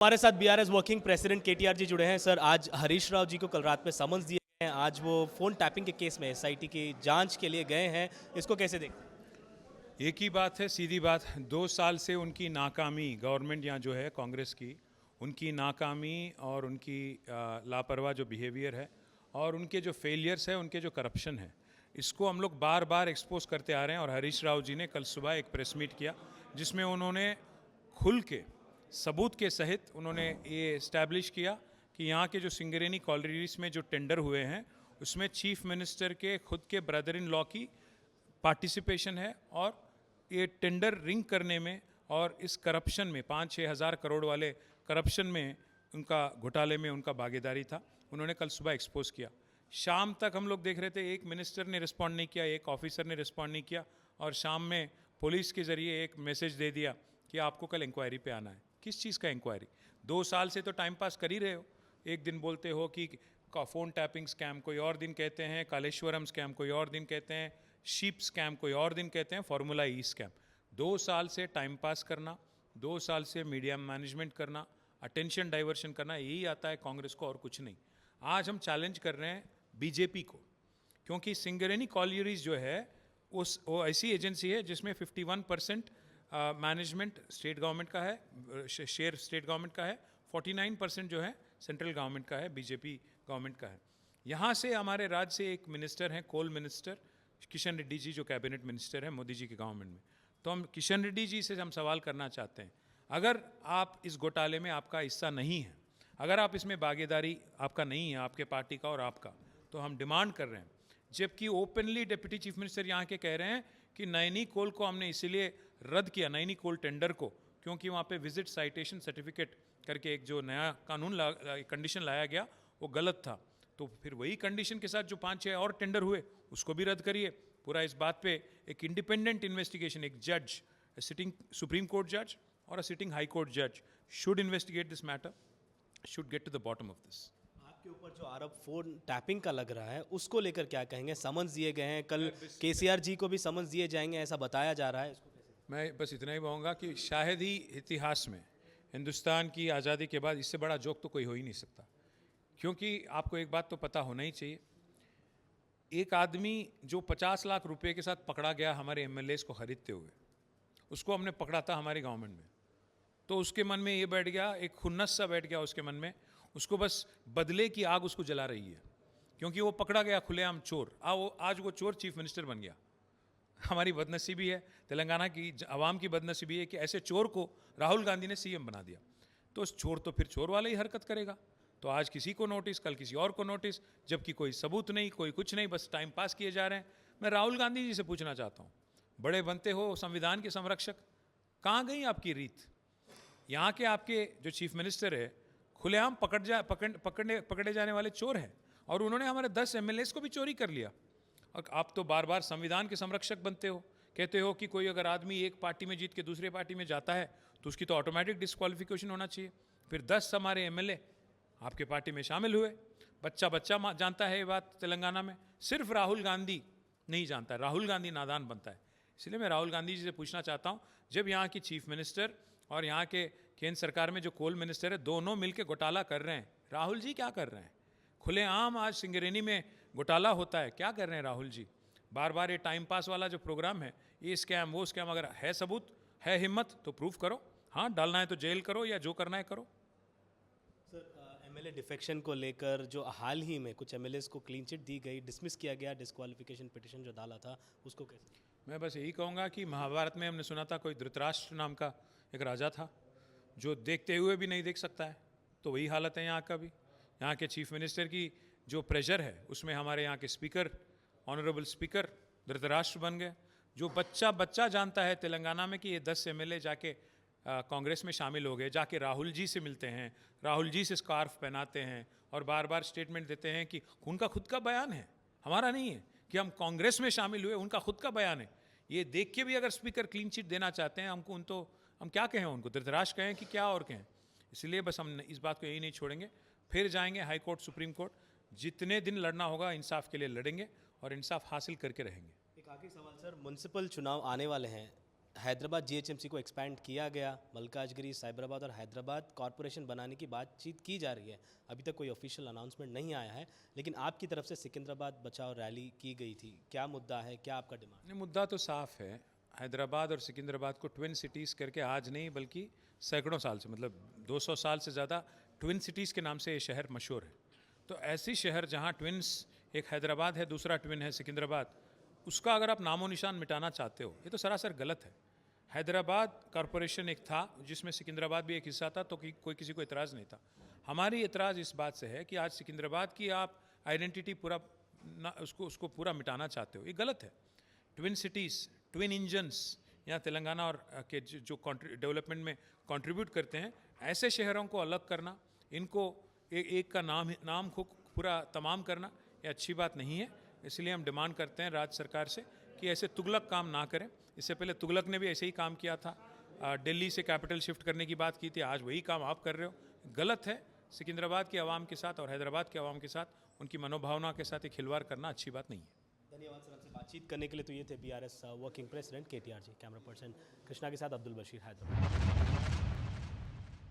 हमारे साथ BRS working president KTR जी जुड़े हैं। सर, आज हरीश राव जी को कल रात में समन्स दिए गए हैं। आज वो फोन टैपिंग के केस में एसआईटी की जांच के लिए गए हैं। इसको कैसे देखते हैं? एक ही बात है, सीधी बात। 2 साल से उनकी नाकामी, गवर्नमेंट यहाँ जो है कांग्रेस की, उनकी नाकामी और उनकी लापरवाह जो बिहेवियर है और उनके जो फेलियर्स है, उनके जो करप्शन है, इसको हम लोग बार बार एक्सपोज करते आ रहे हैं। और हरीश राव जी ने कल सुबह एक प्रेस मीट किया जिसमें उन्होंने खुल के सबूत के सहित उन्होंने ये इस्टेब्लिश किया कि यहाँ के जो सिंगरेनी कॉलोनीज में जो टेंडर हुए हैं उसमें चीफ मिनिस्टर के खुद के ब्रदर इन लॉ की पार्टिसिपेशन है और ये टेंडर रिंग करने में और इस करप्शन में 5-6 हज़ार करोड़ वाले करप्शन में, उनका घोटाले में उनका भागीदारी था। उन्होंने कल सुबह एक्सपोज किया। शाम तक हम लोग देख रहे थे, एक मिनिस्टर ने रिस्पॉन्ड नहीं किया, एक ऑफिसर ने रिस्पॉन्ड नहीं किया और शाम में पुलिस के ज़रिए एक मैसेज दे दिया कि आपको कल इंक्वायरी पे आना है। किस चीज़ का इंक्वायरी? 2 साल से तो टाइम पास कर ही रहे हो। एक दिन बोलते हो कि फ़ोन टैपिंग स्कैम, कोई और दिन कहते हैं कालेश्वरम स्कैम, कोई और दिन कहते हैं शीप स्कैम, कोई और दिन कहते हैं फार्मूला ई स्कैम। 2 साल से टाइम पास करना, 2 साल से मीडिया मैनेजमेंट करना, अटेंशन डाइवर्शन करना, यही आता है कांग्रेस को और कुछ नहीं। आज हम चैलेंज कर रहे हैं बीजेपी को, क्योंकि सिंगरेनी कॉलोनीज जो है वो ऐसी एजेंसी है जिसमें 51% मैनेजमेंट स्टेट गवर्नमेंट का है, शेयर स्टेट गवर्नमेंट का है, 49% जो है सेंट्रल गवर्नमेंट का है, बीजेपी गवर्नमेंट का है। यहाँ से हमारे राज्य से एक मिनिस्टर हैं, कोल मिनिस्टर किशन रेड्डी जी, जो कैबिनेट मिनिस्टर है मोदी जी के गवर्नमेंट में। तो हम किशन रेड्डी जी से हम सवाल करना चाहते हैं, अगर आप इस घोटाले में आपका हिस्सा नहीं है, अगर आप इसमें भागीदारी आपका नहीं है, आपके पार्टी का और आपका, तो हम डिमांड कर रहे हैं, जबकि ओपनली डिप्टी चीफ मिनिस्टर यहाँ के कह रहे हैं कि नैनी कोल को हमने इसीलिए रद्द किया, नैनी कोल टेंडर को, क्योंकि वहाँ पे विजिट साइटेशन सर्टिफिकेट करके एक जो नया कानून कंडीशन लाया गया वो गलत था। तो फिर वही कंडीशन के साथ जो 5-6 और टेंडर हुए उसको भी रद्द करिए। पूरा इस बात पे एक इंडिपेंडेंट इन्वेस्टिगेशन, एक जज, सिटिंग सुप्रीम कोर्ट जज और अ सिटिंग हाई कोर्ट जज should investigate this matter, should get to the bottom of this. आपके ऊपर जो आरोप फोन टैपिंग का लग रहा है, उसको लेकर क्या कहेंगे? समन्स दिए गए हैं, कल केसीआर जी को भी समन्स दिए जाएंगे, ऐसा बताया जा रहा है। इसको कैसे? मैं बस इतना ही कहूँगा कि शायद ही इतिहास में, हिंदुस्तान की आज़ादी के बाद इससे बड़ा जोक तो कोई हो ही नहीं सकता। क्योंकि आपको एक बात तो पता होना ही चाहिए, एक आदमी जो 50 लाख रुपए के साथ पकड़ा गया हमारे एमएलएस को खरीदते हुए, उसको हमने पकड़ा था हमारी गवर्नमेंट में, तो उसके मन में ये बैठ गया, एक खुन्नस सा बैठ गया उसके मन में, उसको बस बदले की आग उसको जला रही है, क्योंकि वो पकड़ा गया खुलेआम चोर। आज वो चोर चीफ मिनिस्टर बन गया। हमारी बदनसीबी है, तेलंगाना की आवाम की बदनसीबी है कि ऐसे चोर को राहुल गांधी ने सीएम बना दिया। तो उस चोर तो फिर चोर वाला ही हरकत करेगा। तो आज किसी को नोटिस, कल किसी और को नोटिस, जबकि कोई सबूत नहीं, कोई कुछ नहीं, बस टाइम पास किए जा रहे हैं। मैं राहुल गांधी जी से पूछना चाहता हूँ, बड़े बनते हो संविधान के संरक्षक, कहाँ गई आपकी रीत? यहाँ के आपके जो चीफ मिनिस्टर है खुलेआम पकड़े जाने वाले चोर हैं, और उन्होंने हमारे 10 एमएलएस को भी चोरी कर लिया। और आप तो बार बार संविधान के संरक्षक बनते हो, कहते हो कि कोई अगर आदमी एक पार्टी में जीत के दूसरे पार्टी में जाता है तो उसकी तो ऑटोमेटिक डिस्क्वालिफिकेशन होना चाहिए। फिर 10 हमारे एमएलए आपके पार्टी में शामिल हुए। बच्चा बच्चा जानता है ये बात तेलंगाना में, सिर्फ राहुल गांधी नहीं जानता है। राहुल गांधी नादान बनता है। इसलिए मैं राहुल गांधी जी से पूछना चाहता हूँ, जब यहाँ की चीफ मिनिस्टर और यहाँ के केंद्र सरकार में जो कोल मिनिस्टर है, दोनों मिलकर घोटाला कर रहे हैं, राहुल जी क्या कर रहे हैं? खुलेआम आज सिंगरेनी में घोटाला होता है, क्या कर रहे हैं राहुल जी? बार बार ये टाइम पास वाला जो प्रोग्राम है, ये स्कैम वो स्कैम, अगर है सबूत, है हिम्मत तो प्रूफ करो। हाँ, डालना है तो जेल करो या जो करना है करो। सर, एमएलए डिफेक्शन को लेकर जो हाल ही में कुछ एमएलएस को क्लीन चिट दी गई, डिसमिस किया गया, डिस्क्वालिफिकेशन पिटीशन जो डाला था, उसको कैसे? मैं बस यही कहूँगा कि महाभारत में हमने सुना था कोई धृतराष्ट्र नाम का एक राजा था जो देखते हुए भी नहीं देख सकता है, तो वही हालत है यहाँ का भी। यहाँ के चीफ मिनिस्टर की जो प्रेशर है उसमें हमारे यहाँ के स्पीकर, ऑनरेबल स्पीकर धृतराष्ट्र बन गए। जो बच्चा बच्चा जानता है तेलंगाना में कि ये 10 एमएलए जाके कांग्रेस में शामिल हो गए, जाके राहुल जी से मिलते हैं, राहुल जी से स्कार्फ पहनाते हैं और बार बार स्टेटमेंट देते हैं कि उनका खुद का बयान है, हमारा नहीं है, कि हम कांग्रेस में शामिल हुए, उनका खुद का बयान है। ये देख के भी अगर स्पीकर क्लीन चिट देना चाहते हैं हमको, तो हम क्या कहें उनको? धृतराष्ट्र कहें कि क्या और कहें? इसलिए बस हम इस बात को यही नहीं छोड़ेंगे, फिर जाएंगे हाई कोर्ट, सुप्रीम कोर्ट, जितने दिन लड़ना होगा इंसाफ के लिए लड़ेंगे और इंसाफ हासिल करके रहेंगे। एक आखिरी सवाल सर, म्युनिसिपल चुनाव आने वाले हैं, हैदराबाद जीएचएमसी को एक्सपैंड किया गया, मलकाजगिरी, साइबराबाद और हैदराबाद कॉरपोरेशन बनाने की बातचीत की जा रही है। अभी तक कोई ऑफिशियल अनाउंसमेंट नहीं आया है, लेकिन आपकी तरफ से सिकंदराबाद बचाओ रैली की गई थी। क्या मुद्दा है, क्या आपका डिमांड? नहीं, मुद्दा तो साफ है। हैदराबाद और सिकंदराबाद को ट्विन सिटीज़ करके आज नहीं बल्कि सैकड़ों साल से, मतलब 200 साल से ज़्यादा ट्विन सिटीज़ के नाम से ये शहर मशहूर है। तो ऐसी शहर जहाँ ट्विन्स, एक हैदराबाद है, दूसरा ट्विन है सिकंदराबाद, उसका अगर आप नामो निशान मिटाना चाहते हो, ये तो सरासर गलत है। हैदराबाद कॉरपोरेशन एक था जिसमें सिकंदराबाद भी एक हिस्सा था, तो कोई किसी को इतराज़ नहीं था। हमारी इतराज़ इस बात से है कि आज सिकंदराबाद की आप आइडेंटिटी पूरा उसको पूरा मिटाना चाहते हो, ये गलत है। ट्विन सिटीज़, ट्विन इंजन्स यहाँ तेलंगाना और के जो डेवलपमेंट में कंट्रीब्यूट करते हैं, ऐसे शहरों को अलग करना, इनको एक का नाम को पूरा तमाम करना, ये अच्छी बात नहीं है। इसलिए हम डिमांड करते हैं राज्य सरकार से कि ऐसे तुगलक काम ना करें। इससे पहले तुगलक ने भी ऐसे ही काम किया था, दिल्ली से कैपिटल शिफ्ट करने की बात की थी, आज वही काम आप कर रहे हो, गलत है। सिकंदराबाद की आवाम के साथ और हैदराबाद की आवाम के साथ, उनकी मनोभावना के साथ एक खिलवाड़ करना अच्छी बात नहीं है। धन्यवाद सर, आपसे बातचीत करने के लिए। तो ये थे बीआरएस वर्किंग प्रेसिडेंट केटीआर जी। कैमरा पर्सन कृष्णा के साथ अब्दुल बशीर, हैदराबाद।